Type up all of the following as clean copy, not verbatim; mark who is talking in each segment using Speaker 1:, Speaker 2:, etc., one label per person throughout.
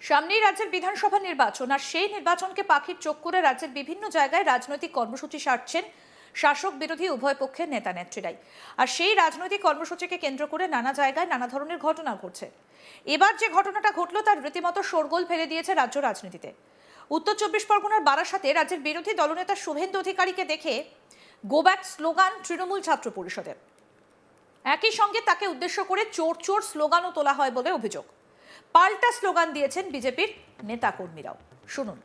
Speaker 1: সামনেই রাজ্যের বিধানসভা নির্বাচন, আর সেই নির্বাচনকে পাখির চোখ করে রাজ্যের বিভিন্ন জায়গায় রাজনৈতিক কর্মসূচি সারছেন শাসক বিরোধী উভয় পক্ষের নেতা নেত্রীরাই। আর সেই রাজনৈতিক কর্মসূচিকে কেন্দ্র করে নানা জায়গায় নানা ধরনের ঘটনা ঘটছে। এবার যে ঘটনাটা ঘটলো তার রীতিমতো শোরগোল ফেলে দিয়েছে রাজ্য রাজনীতিতে। উত্তর 24 পরগনার বারাসাতে রাজ্যের বিরোধী দলনেতা শুভেন্দু অধিকারীকে দেখে গো ব্যাক স্লোগান তৃণমূল ছাত্র পরিষদের। একই সঙ্গে তাকে উদ্দেশ্য করে চোর চোর স্লোগানও তোলা হয় বলে অভিযোগ। পাল্টা স্লোগান দিয়েছেন বিজেপির নেতাকর্মীরাও। শুনুন।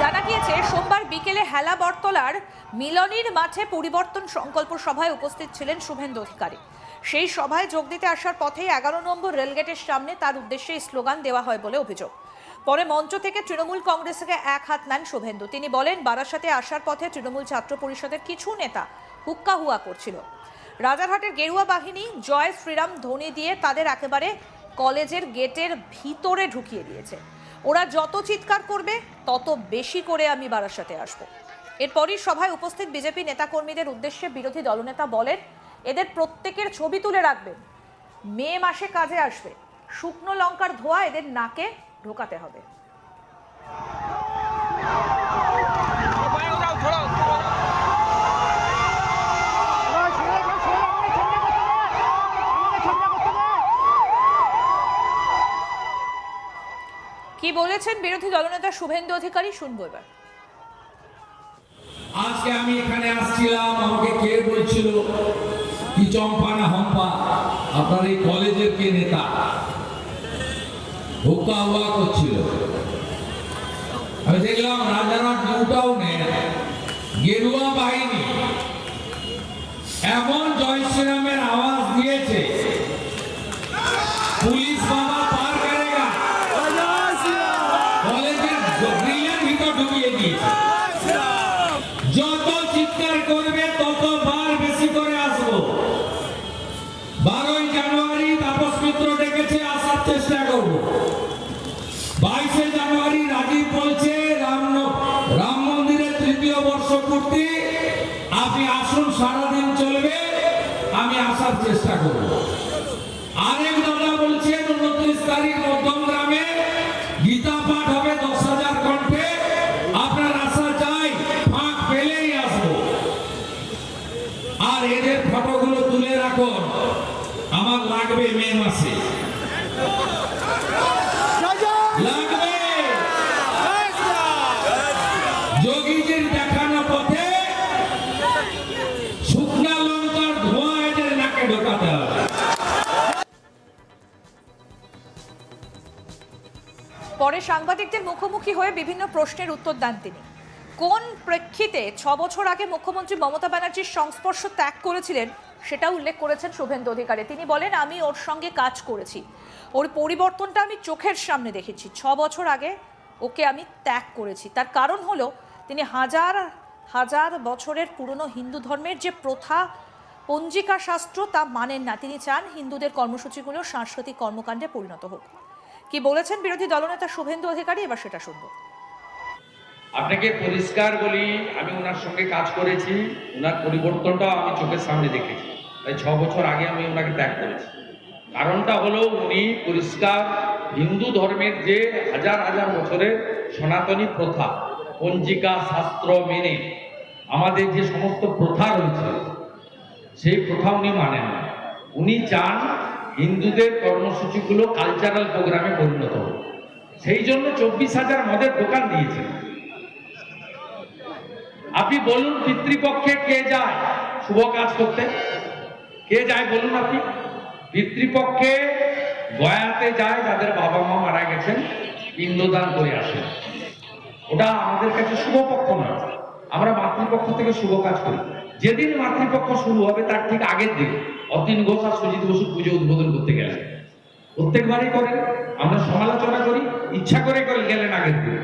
Speaker 1: জানা গিয়েছে সোমবার বিকেলে হেলা বটতলার মিলনীর মাঠে পরিবর্তন সংকল্প সভায় উপস্থিত ছিলেন শুভেন্দু অধিকারী। সেই সভায় যোগ দিতে আসার পথেই 11 নম্বর রেলগেটের সামনে তার উদ্দেশ্যে স্লোগান দেওয়া হয় বলে অভিযোগ। পরে মঞ্চ থেকে তৃণমূল কংগ্রেসকে এক হাত নেন শুভেন্দু। তিনি বলেন, বারাসাতে আসার পথে তৃণমূল ছাত্র পরিষদের কিছু নেতা হুক্কা হুয়া করছিল। রাজারহাটের গেরুয়া বাহিনী জয় শ্রীরাম ধ্বনি দিয়ে তাদের একেবারে কলেজের গেটের ভিতরে ঢুকিয়ে দিয়েছে। ওরা যত চিৎকার করবে তত বেশি করে আমি বারাসাতে আসব। এরপরই সভায় উপস্থিত বিজেপি নেতাকর্মীদের উদ্দেশ্যে বিরোধী দলনেতা বলেন, এদের প্রত্যেকের ছবি তুলে রাখবেন। মে মাসে কাজে আসবে। শুকনো লঙ্কার ধোয়া এদের নাকে ঢোকাতে হবে। কি বলেছেন বিরোধী দলনেতা শুভেন্দু অধিকারী, শুনবো এবার।
Speaker 2: আজকে আমি এখানে আসছিলাম, আমাকে কে বলছিল কি চম্পা না হম্পা, আপনার এই কলেজের কে নেতা হুক্কা হুয়া করছিল। আমি দেখলাম রাজারহাট নিউ টাউনে গেরুয়া বাহিনী এমন জয় শ্রীরামের আওয়াজ দিয়েছে, পুলিশ বাবা পার করেগা কলেজের গ্রিলের ভিতর ঢুকিয়ে দিয়েছে। যত চিৎকার করবে ততবার বেশি করে আসবো। 12ই জানুয়ারি তাপস মিত্র ডেকেছে, আসার চেষ্টা করবো। 22শে জানুয়ারি রাজীব বলছে রাম মন্দিরের 3য় বর্ষপূর্তি, আপনি আসুন, সারাদিন চলবে, আমি আসার চেষ্টা করব। আরেক দাদা বলছেন 29 তারিখ মধ্যমগ্রামে গীতা পাঠ হবে 10,000 কণ্ঠে, আপনার আসা চাই, ফাঁক পেলেই আসবো। আর এদের ফটোগুলো তুলে রাখুন, আমার লাগবে মে মাসে, লাগবে। যোগীজির দেখানো পথে শুকনা লঙ্কার ধোঁয়া এদের নাকে ঢোকাতে হবে।
Speaker 1: পরে সাংবাদিকদের মুখোমুখি হয়ে বিভিন্ন প্রশ্নের উত্তর দেন তিনি। কোন প্রেক্ষিতে 6 বছর আগে মুখ্যমন্ত্রী মমতা ব্যানার্জির সংস্পর্শ ত্যাগ করেছিলেন সেটা উল্লেখ করেছেন শুভেন্দু অধিকারী। তিনি বলেন, আমি ওর সঙ্গে কাজ করেছি, ওর পরিবর্তনটা আমি চোখের সামনে দেখেছি। 6 বছর আগে ওকে আমি ত্যাগ করেছি। তার কারণ হলো তিনি হাজার হাজার বছরের পুরনো হিন্দু ধর্মের যে প্রথা, পঞ্জিকা শাস্ত্র, তা মানেন না। তিনি চান হিন্দুদের কর্মসূচিগুলো সাংস্কৃতিক কর্মকাণ্ডে পরিণত হোক। কি বলেছেন বিরোধী দলনেতা শুভেন্দু অধিকারী, এবার সেটা শুনবো।
Speaker 3: আপনাকে পরিষ্কার বলি, আমি ওনার সঙ্গে কাজ করেছি, ওনার পরিবর্তনটাও আমি চোখের সামনে দেখেছি। তাই 6 বছর আগে আমি ওনাকে ত্যাগ করেছি। কারণটা হলো উনি পরিষ্কার হিন্দু ধর্মের যে হাজার হাজার বছরের সনাতনী প্রথা, পঞ্জিকা শাস্ত্র মেনে আমাদের যে সমস্ত প্রথা রয়েছে, সেই প্রথা উনি মানেন না। উনি চান হিন্দুদের কর্মসূচিগুলো কালচারাল প্রোগ্রামে পরিণত হোক। সেই জন্য 24,000 মদের দোকান দিয়েছেন। আপনি বলুন, পিতৃপক্ষে কে যায় শুভ কাজ করতে? কে যায় বলুন আপনি? পিতৃপক্ষে গয়াতে যায় যাদের বাবা মা মারা গেছেন, পিণ্ডদান করে আসেন। ওটা আমাদের কাছে শুভ পক্ষ নয়। আমরা মাতৃপক্ষ থেকে শুভ কাজ করি। যেদিন মাতৃপক্ষ শুরু হবে তার ঠিক আগের দিন অতীন ঘোষ আর সুজিত বসু পুজো উদ্বোধন করতে গেলেন। প্রত্যেকবারই করেন, আমরা সমালোচনা করি, ইচ্ছা করে গেলেন আগের দিন।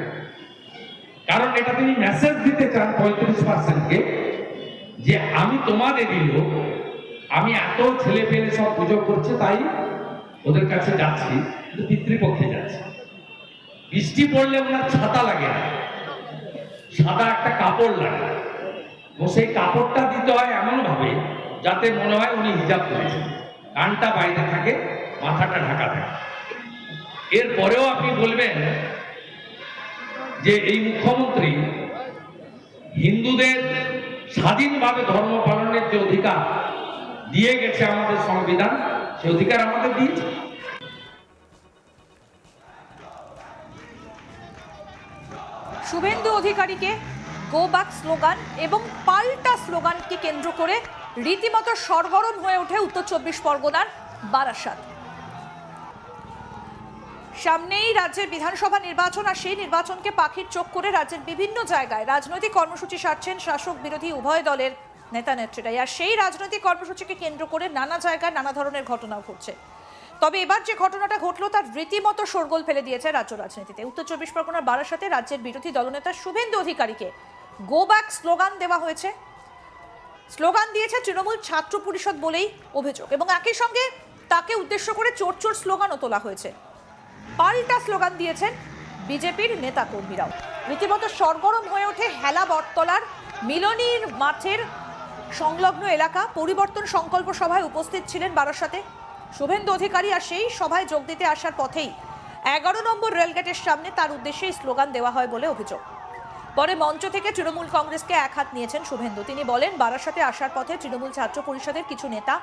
Speaker 3: কারণ এটা তিনি মেসেজ দিতে চান 35%কে, যে আমি তোমাদেরই লোক, আমি এত ছেলে পেলে সব পুজো করছে, তাই ওদের কাছে যাচ্ছি, পিতৃপক্ষে যাচ্ছি। বৃষ্টি পড়লে ওনার ছাতা লাগে না, সাদা একটা কাপড় লাগে, এবং সেই কাপড়টা দিতে হয় এমন ভাবে যাতে মনে হয় উনি হিজাব করেছেন, কানটা বাইরে থাকে, মাথাটা ঢাকা থাকে। এরপরেও আপনি বলবেন যে এই মুখ্যমন্ত্রী হিন্দুদের স্বাধীনভাবে ধর্ম পালনের যে অধিকার দিয়ে গেছে আমাদের সংবিধান, সে অধিকার আমাদের দিয়েছে।
Speaker 1: শুভেন্দু অধিকারীকে গো ব্যাক স্লোগান এবং পাল্টা স্লোগানকে কেন্দ্র করে রীতিমতো সরগরম হয়ে ওঠে উত্তর 24 পরগনার বারাসাত। সামনেই রাজ্যের বিধানসভা নির্বাচন, আর সেই নির্বাচনকে পাখির চোখ করে রাজ্যের বিভিন্ন জায়গায় রাজনৈতিক কর্মসূচি সারছেন শাসক বিরোধী উভয় দলের নেতা নেত্রীরাই। আর সেই রাজনৈতিক কর্মসূচিকে কেন্দ্র করে নানা জায়গায় নানা ধরনের ঘটনা ঘটছে। তবে এবার যে ঘটনাটা ঘটলো তার রীতিমতো শোরগোল ফেলে দিয়েছে রাজ্য রাজনীতিতে। উত্তর 24 পরগনার বারাসাতে রাজ্যের বিরোধী দলনেতা শুভেন্দু অধিকারীকে গো ব্যাক স্লোগান দেওয়া হয়েছে। স্লোগান দিয়েছে তৃণমূল ছাত্র পরিষদ বলেই অভিযোগ, এবং একই সঙ্গে তাকে উদ্দেশ্য করে চোর চোর স্লোগানও তোলা হয়েছে। পাল্টা স্লোগান দিয়েছেন বিজেপির নেতা কর্মীরাও। রীতিমতো সরগরম হয়ে ওঠে হেলা বটতলার মিলনীর মাঠের সংলগ্ন এলাকা। পরিবর্তন সংকল্প সভায় উপস্থিত ছিলেন বারাসাতে শুভেন্দু অধিকারী, আর সেই সভায় যোগ দিতে আসার পথেই 11 নম্বর রেলগেটের সামনে তার উদ্দেশ্যে স্লোগান দেওয়া হয় বলে অভিযোগ। পরে মঞ্চ থেকে তৃণমূল কংগ্রেসকে এক হাত নিয়েছেন শুভেন্দু। তিনি বলেন, বারাসাতে আসার পথে তৃণমূল ছাত্র পরিষদের কিছু নেতা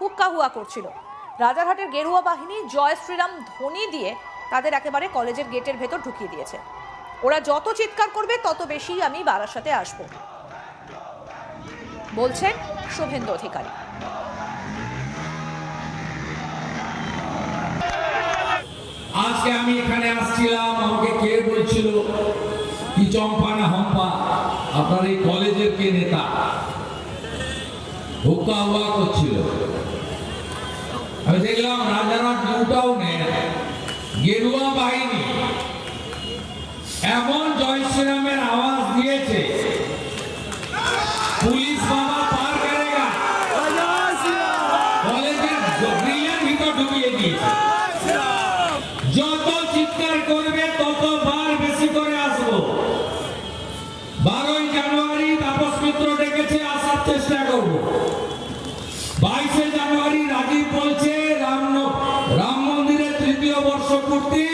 Speaker 1: হুক্কা হুয়া করছিল। রাজারহাটের গেরুয়া বাহিনী জয় শ্রীরাম ধ্বনি দিয়ে তাদের একেবারে কলেজের গেটের ভেতর ঢুকিয়ে দিয়েছে। ওরা যত চিৎকার করবে তত বেশি আমি বারাসাতে আসব, বলছেন শুভেন্দু অধিকারী।
Speaker 2: আজকে আমি এখানে আসছিলাম, আমাকে কে বলছিল কি চম্পা না হম্পা, আপনার এই কলেজের কে নেতা হুক্কা হুয়া করছিল। আমি দেখলাম রাজারহাট নিউ টাউনে গেরুয়া বাহিনী এমন জয় শ্রীরামের আওয়াজ দিয়েছে, পুলিশ বাবা পার করেগা, কলেজের গ্রিলের ভিতর ঢুকিয়ে দিয়েছে। যত চিৎকার করবে ততবার বেশি করে আসবো। 12ই জানুয়ারি তাপস মিত্র ডেকেছে, আসার চেষ্টা করবো। 22শে জানুয়ারি রাজীব বলছে রাম মন্দিরের 3য় বর্ষপূর্তি,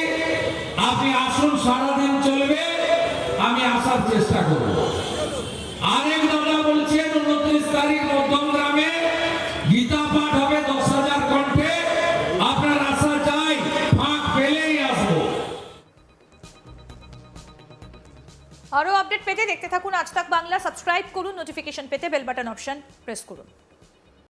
Speaker 2: আপনি আসুন, সারাদিন চলবে, আমি আসার চেষ্টা করব। আরেক দাদা বলছেন 29 তারিখ মধ্যমগ্রামে গীতা পাঠ হবে 10,000 কণ্ঠে, আপনার আসা চাই, ফাঁক পেলেই আসবো।
Speaker 1: আরও আপডেট পেতে দেখতে থাকুন আজ তাক বাংলা। সাবস্ক্রাইব করুন, নোটিফিকেশন পেতে বেল বাটন অপশন প্রেস করুন।